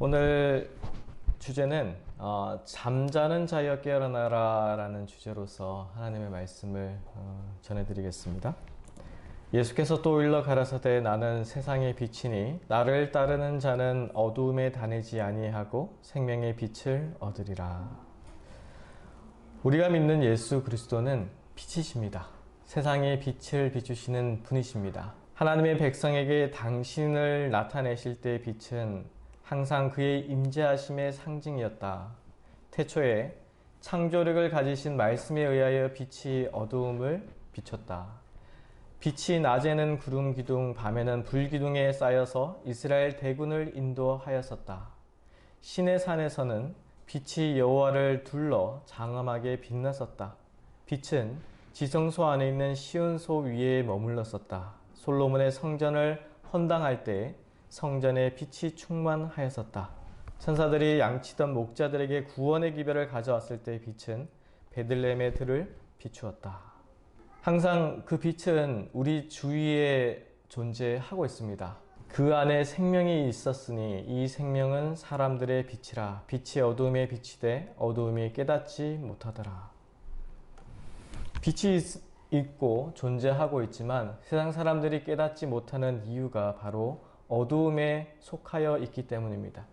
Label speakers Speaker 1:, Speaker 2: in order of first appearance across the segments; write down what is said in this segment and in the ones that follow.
Speaker 1: 오늘 주제는 잠자는 자여 깨어나라 라는 주제로서 하나님의 말씀을 전해드리겠습니다. 예수께서 또 일러 가라사대 나는 세상의 빛이니 나를 따르는 자는 어두움에 다니지 아니하고 생명의 빛을 얻으리라. 우리가 믿는 예수 그리스도는 빛이십니다. 세상의 빛을 비추시는 분이십니다. 하나님의 백성에게 당신을 나타내실 때의 빛은 항상 그의 임재하심의 상징이었다. 태초에 창조력을 가지신 말씀에 의하여 빛이 어두움을 비췄다. 빛이 낮에는 구름 기둥, 밤에는 불 기둥에 쌓여서 이스라엘 대군을 인도하였었다. 시내 산에서는 빛이 여호와를 둘러 장엄하게 빛났었다. 빛은 지성소 안에 있는 시온소 위에 머물렀었다. 솔로몬의 성전을 헌당할 때 성전에 빛이 충만하였었다. 천사들이 양치던 목자들에게 구원의 기별을 가져왔을 때 빛은 베들레헴의 들을 비추었다. 항상 그 빛은 우리 주위에 존재하고 있습니다. 그 안에 생명이 있었으니 이 생명은 사람들의 빛이라. 빛이 어두움에 비치되 어두움이 깨닫지 못하더라. 빛이 있고 존재하고 있지만 세상 사람들이 깨닫지 못하는 이유가 바로 어두움에 속하여 있기 때문입니다.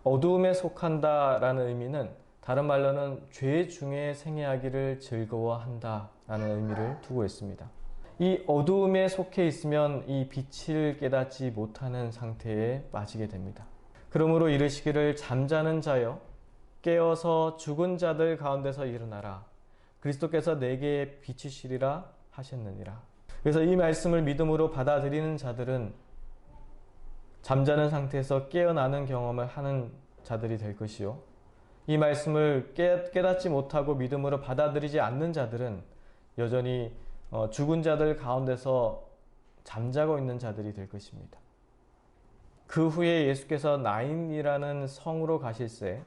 Speaker 1: 어두움에 속한다라는 의미는 다른 말로는 죄 중에 생애하기를 즐거워한다 라는 의미를 두고 있습니다. 이 어두움에 속해 있으면 이 빛을 깨닫지 못하는 상태에 빠지게 됩니다. 그러므로 이르시기를 잠자는 자여 깨어서 죽은 자들 가운데서 일어나라. 그리스도께서 내게 비치시리라 하셨느니라. 그래서 이 말씀을 믿음으로 받아들이는 자들은 잠자는 상태에서 깨어나는 경험을 하는 자들이 될 것이요. 이 말씀을 깨닫지 못하고 믿음으로 받아들이지 않는 자들은 여전히 죽은 자들 가운데서 잠자고 있는 자들이 될 것입니다. 그 후에 예수께서 나인이라는 성으로 가실새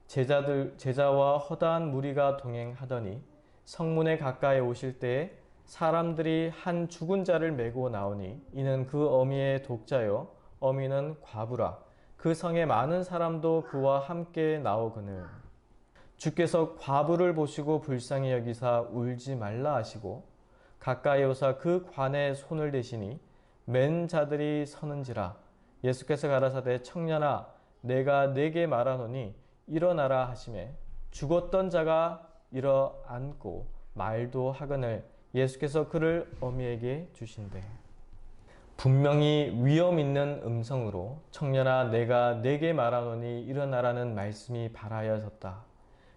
Speaker 1: 제자와 허다한 무리가 동행하더니 성문에 가까이 오실 때에 사람들이 한 죽은 자를 메고 나오니 이는 그 어미의 독자요 어미는 과부라. 그 성에 많은 사람도 그와 함께 나오거늘 주께서 과부를 보시고 불쌍히 여기사 울지 말라 하시고 가까이 오사 그 관에 손을 대시니 맨 자들이 서는지라. 예수께서 가라사대 청년아 내가 네게 말하노니 일어나라 하시매 죽었던 자가 일어앉고 말도 하거늘 예수께서 그를 어미에게 주신대. 분명히 위험 있는 음성으로 청년아 내가 네게 말하노니 일어나라는 말씀이 발하여졌다.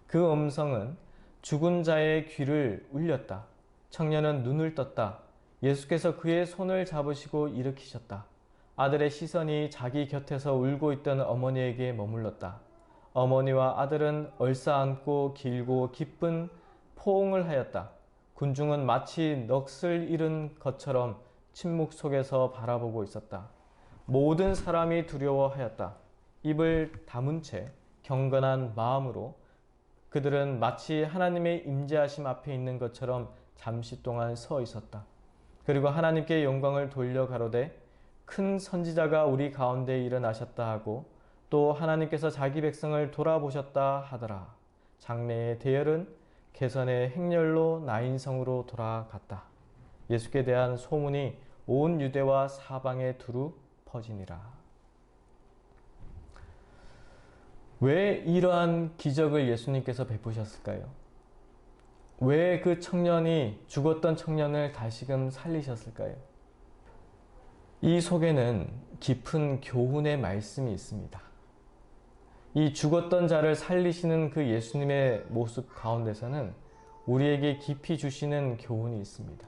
Speaker 1: 그 음성은 죽은 자의 귀를 울렸다. 청년은 눈을 떴다. 예수께서 그의 손을 잡으시고 일으키셨다. 아들의 시선이 자기 곁에서 울고 있던 어머니에게 머물렀다. 어머니와 아들은 얼싸안고 길고 깊은 포옹을 하였다. 군중은 마치 넋을 잃은 것처럼 침묵 속에서 바라보고 있었다. 모든 사람이 두려워하였다. 입을 다문 채 경건한 마음으로 그들은 마치 하나님의 임재하심 앞에 있는 것처럼 잠시 동안 서 있었다. 그리고 하나님께 영광을 돌려 가로되 큰 선지자가 우리 가운데 일어나셨다 하고 또 하나님께서 자기 백성을 돌아보셨다 하더라. 장래의 대열은 개선의 행렬로 나인성으로 돌아갔다. 예수께 대한 소문이 온 유대와 사방에 두루 퍼지니라. 왜 이러한 기적을 예수님께서 베푸셨을까요? 왜 그 청년이 죽었던 청년을 다시금 살리셨을까요? 이 속에는 깊은 교훈의 말씀이 있습니다. 이 죽었던 자를 살리시는 그 예수님의 모습 가운데서는 우리에게 깊이 주시는 교훈이 있습니다.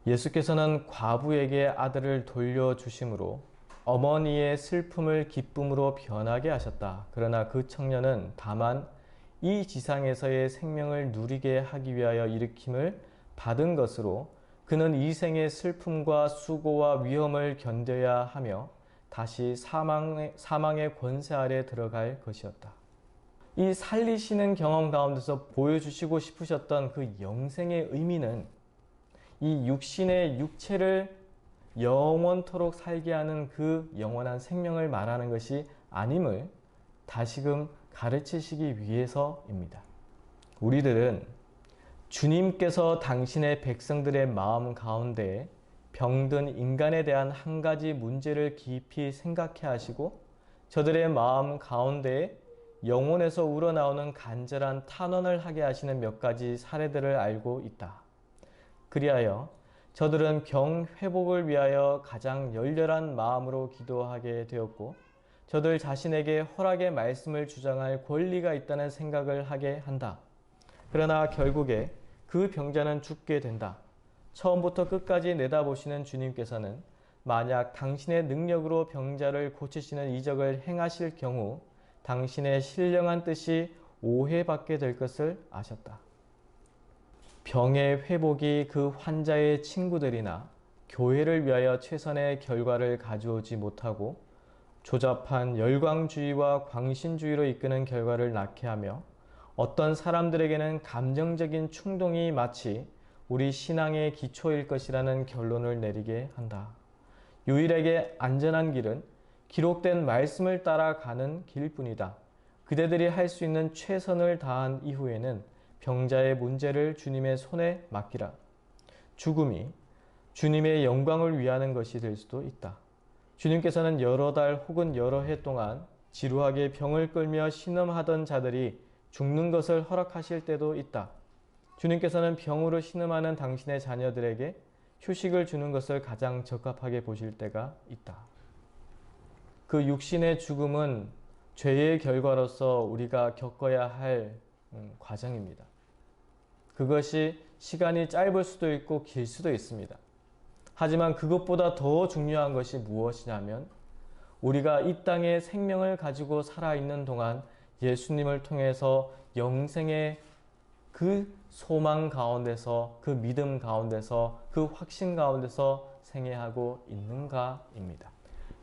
Speaker 1: 예수께서는 과부에게 아들을 돌려주심으로 어머니의 슬픔을 기쁨으로 변하게 하셨다. 그러나 그 청년은 다만 이 지상에서의 생명을 누리게 하기 위하여 일으킴을 받은 것으로 그는 이 생의 슬픔과 수고와 위험을 견뎌야 하며 다시 사망의 권세 아래 들어갈 것이었다. 이 살리시는 경험 가운데서 보여주시고 싶으셨던 그 영생의 의미는 이 육신의 육체를 영원토록 살게 하는 그 영원한 생명을 말하는 것이 아님을 다시금 가르치시기 위해서입니다. 우리들은 주님께서 당신의 백성들의 마음 가운데 병든 인간에 대한 한 가지 문제를 깊이 생각해 하시고 저들의 마음 가운데 영혼에서 우러나오는 간절한 탄원을 하게 하시는 몇 가지 사례들을 알고 있다. 그리하여 저들은 병 회복을 위하여 가장 열렬한 마음으로 기도하게 되었고 저들 자신에게 허락의 말씀을 주장할 권리가 있다는 생각을 하게 한다. 그러나 결국에 그 병자는 죽게 된다. 처음부터 끝까지 내다보시는 주님께서는 만약 당신의 능력으로 병자를 고치시는 이적을 행하실 경우 당신의 신령한 뜻이 오해받게 될 것을 아셨다. 병의 회복이 그 환자의 친구들이나 교회를 위하여 최선의 결과를 가져오지 못하고 조잡한 열광주의와 광신주의로 이끄는 결과를 낳게 하며 어떤 사람들에게는 감정적인 충동이 마치 우리 신앙의 기초일 것이라는 결론을 내리게 한다. 유일하게 안전한 길은 기록된 말씀을 따라가는 길뿐이다. 그대들이 할 수 있는 최선을 다한 이후에는 병자의 문제를 주님의 손에 맡기라. 죽음이 주님의 영광을 위하는 것이 될 수도 있다. 주님께서는 여러 달 혹은 여러 해 동안 지루하게 병을 끌며 신음하던 자들이 죽는 것을 허락하실 때도 있다. 주님께서는 병으로 신음하는 당신의 자녀들에게 휴식을 주는 것을 가장 적합하게 보실 때가 있다. 그 육신의 죽음은 죄의 결과로서 우리가 겪어야 할 과정입니다. 그것이 시간이 짧을 수도 있고 길 수도 있습니다. 하지만 그것보다 더 중요한 것이 무엇이냐면 우리가 이 땅에 생명을 가지고 살아있는 동안 예수님을 통해서 영생의 그 소망 가운데서 그 믿음 가운데서 그 확신 가운데서 생애하고 있는가입니다.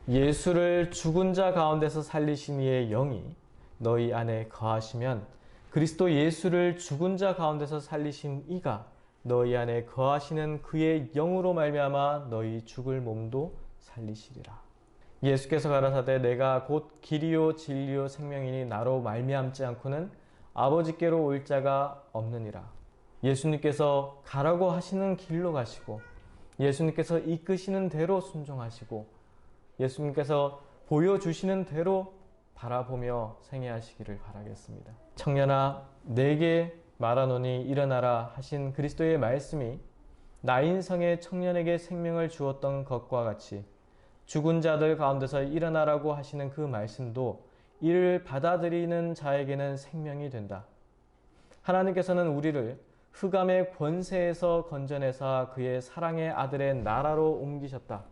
Speaker 1: 예수를 죽은 자 가운데서 살리신 이의 영이 너희 안에 거하시면 그리스도 예수를 죽은 자 가운데서 살리신 이가 너희 안에 거하시는 그의 영으로 말미암아 너희 죽을 몸도 살리시리라. 예수께서 가라사대 내가 곧 길이요 진리요 생명이니 나로 말미암지 않고는 아버지께로 올 자가 없느니라. 예수님께서 가라고 하시는 길로 가시고 예수님께서 이끄시는 대로 순종하시고 예수님께서 보여주시는 대로 바라보며 생애하시기를 바라겠습니다. 청년아 내게 말하노니 일어나라 하신 그리스도의 말씀이 나인성의 청년에게 생명을 주었던 것과 같이 죽은 자들 가운데서 일어나라고 하시는 그 말씀도 이를 받아들이는 자에게는 생명이 된다. 하나님께서는 우리를 흑암의 권세에서 건져내사 그의 사랑의 아들의 나라로 옮기셨다.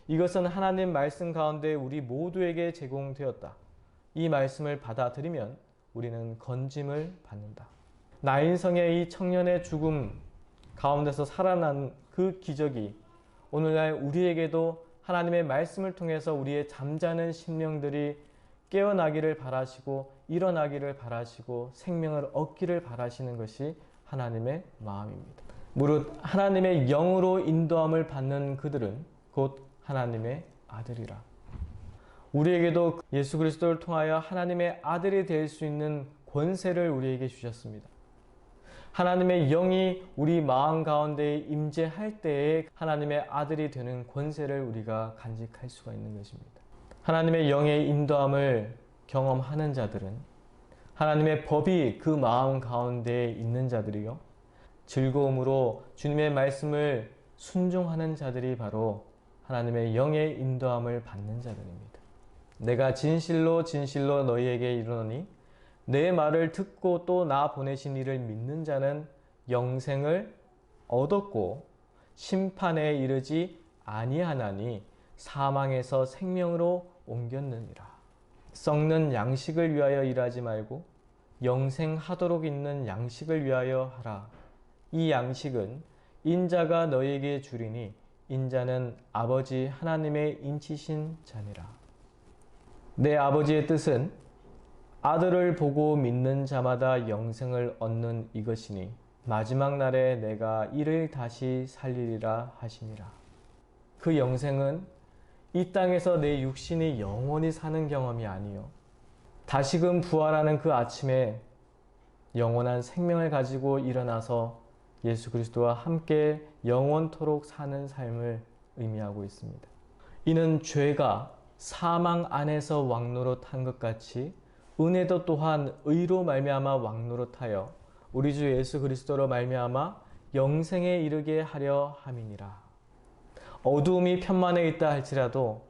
Speaker 1: 이것은 하나님 말씀 가운데 우리 모두에게 제공되었다. 이 말씀을 받아들이면 우리는 건짐을 받는다. 나인성의 이 청년의 죽음 가운데서 살아난 그 기적이 오늘날 우리에게도 하나님의 말씀을 통해서 우리의 잠자는 심령들이 깨어나기를 바라시고 일어나기를 바라시고 생명을 얻기를 바라시는 것이 하나님의 마음입니다. 무릇 하나님의 영으로 인도함을 받는 그들은 곧 하나님의 아들이라. 우리에게도 예수 그리스도를 통하여 하나님의 아들이 될 수 있는 권세를 우리에게 주셨습니다. 하나님의 영이 우리 마음 가운데 임재할 때에 하나님의 아들이 되는 권세를 우리가 간직할 수가 있는 것입니다. 하나님의 영의 인도함을 경험하는 자들은 하나님의 법이 그 마음 가운데 있는 자들이요 즐거움으로 주님의 말씀을 순종하는 자들이 바로 하나님의 영의 인도함을 받는 자들입니다. 내가 진실로 진실로 너희에게 이르노니 내 말을 듣고 또 나 보내신 이를 믿는 자는 영생을 얻었고 심판에 이르지 아니하나니 사망에서 생명으로 옮겼느니라. 썩는 양식을 위하여 일하지 말고 영생하도록 있는 양식을 위하여 하라. 이 양식은 인자가 너희에게 주리니 인자는 아버지 하나님의 인치신 자니라. 내 아버지의 뜻은 아들을 보고 믿는 자마다 영생을 얻는 이것이니 마지막 날에 내가 이를 다시 살리리라 하시니라. 그 영생은 이 땅에서 내 육신이 영원히 사는 경험이 아니요. 다시금 부활하는 그 아침에 영원한 생명을 가지고 일어나서 예수 그리스도와 함께 영원토록 사는 삶을 의미하고 있습니다. 이는 죄가 사망 안에서 왕노릇한 것 같이 은혜도 또한 의로 말미암아 왕노릇하여 우리 주 예수 그리스도로 말미암아 영생에 이르게 하려 함이니라. 어두움이 편만에 있다 할지라도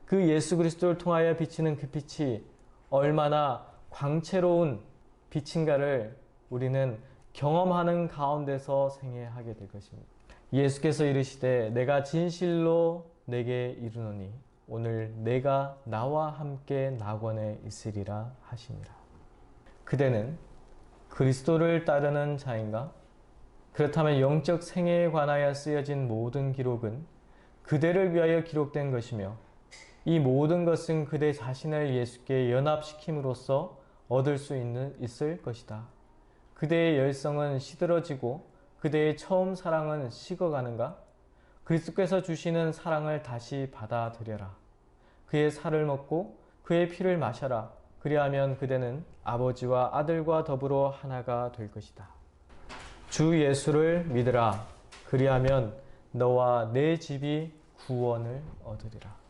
Speaker 1: 그 예수 그리스도를 통하여 비치는 그 빛이 얼마나 광채로운 빛인가를 우리는 경험하는 가운데서 생애하게 될 것입니다. 예수께서 이르시되 내가 진실로 내게 이르노니 오늘 내가 나와 함께 낙원에 있으리라 하시니라. 그대는 그리스도를 따르는 자인가? 그렇다면 영적 생애에 관하여 쓰여진 모든 기록은 그대를 위하여 기록된 것이며 이 모든 것은 그대 자신을 예수께 연합시킴으로써 얻을 수 있을 것이다. 그대의 열성은 시들어지고 그대의 처음 사랑은 식어가는가? 그리스도께서 주시는 사랑을 다시 받아들여라. 그의 살을 먹고 그의 피를 마셔라. 그리하면 그대는 아버지와 아들과 더불어 하나가 될 것이다. 주 예수를 믿으라. 그리하면 너와 내 집이 구원을 얻으리라.